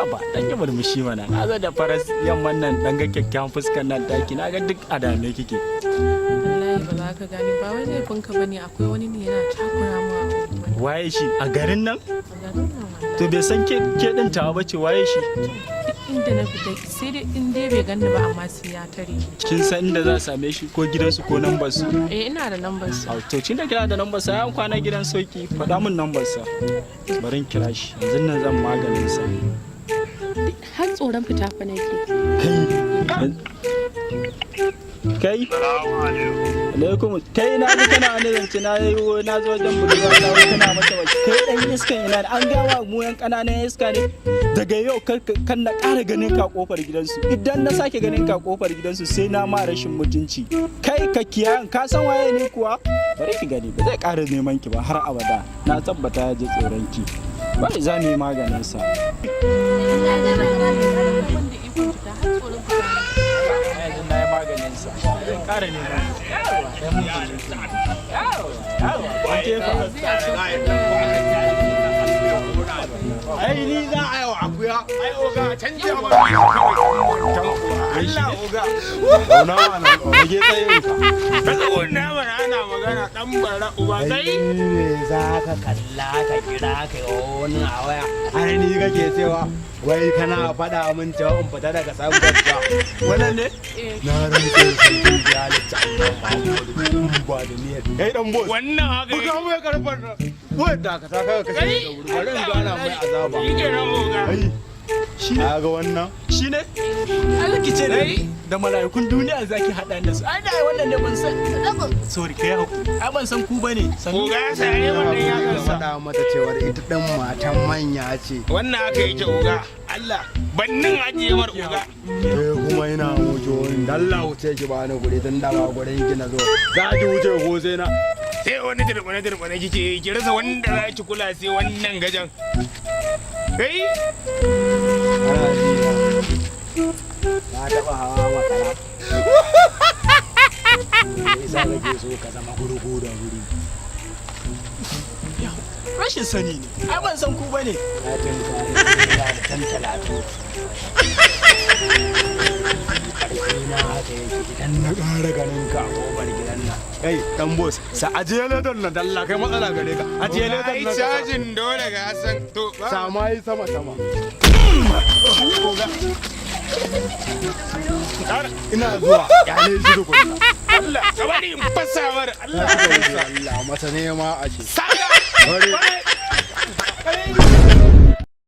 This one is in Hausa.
haba dan yi murmushi mana na zo da faras yamman nan dan ga kyakkyawan fuskar nan taki na ga duk adame kike. Wallahi ba za ka gane ba wai laifinka bane akwai wani ne yana takura mu a unguwar. Waye shi a garin nan? A garin nan wallahi. To bai san ke din tawa bace waye shi? Duk inda na fita sai dai in dai bai ganni ba amma sai ya tare ni. Kin san inda za a same shi ko gidansu ko lambar su? Eh ina da lambar sa. To cin da kira da lambar sa yan kwana gidan sauki faɗa min lambar sa. Bari in kira shi yanzu nan zan maganin sa. Har tsoron fita fa nake. Kai alaikum kai na ji kana wani zance na zo wajen budurwa na wai kana mata wace kai dan iskan ina an gawa mu yan kananan iska ne daga yau kan na ƙara ganin ka kofar gidansu idan na sake ganin ka kofar gidansu sai na ma rashin mutunci kai ka kiyayen ka san waye ne kuwa bari ki gani ba zai ƙara neman ki ba har abada na tabbata ya ji tsoron ki ba za mu yi maganin sa ƙara ne ai ni za a yi wa akuya ai oga canja ma Allah oga na wannan rage tsayin ka wannan mana ana magana dan bara uba kai me za ka kalla ka kira ka wani a waya ai ni kake cewa wai kana faɗa min cewa in fita daga sabon gaskiya wannan ne na rantse shi ya lissa ba da niyyar kai dan boss wannan haka buga mai karfar nan wai da ka saka ka kashe da wuri bari in gana mai azaba yake nan oga shi ne ga wannan shi ne alaki ce ne da mala'ikun duniya zaki hada da su ai da wannan ne ban san sorry kai hakuri ai ban san ku bane san oga ya sai wannan ya ka gansa faɗa mata cewar ita ɗin matan manya ce wannan haka yake oga Allah bannin ajiye mar oga kuma ina wuce wani dalla wuce ki ba ni guri tun da ba gurin ki na zo za ki wuce ko sai na sai wani dirbane kike ki rasa wanda za ki kula sai wannan gajan kai na taɓa hawa makara isa kake so ka zama gurgu da wuri rashin sani ne ai ban san ku bane na tunka da tan talatu na haka yake idan na ƙara ganin ka a ƙofar gidan nan kai dan boss sa ajiye ledon nan dalla kai matsala gare ka ajiye ledon ai nan cajin dole ga san to sama yi sama sama ina zuwa kyale shi da kuma Allah ka bari in fasa mar Allah Allah masa ne ma ake saka bari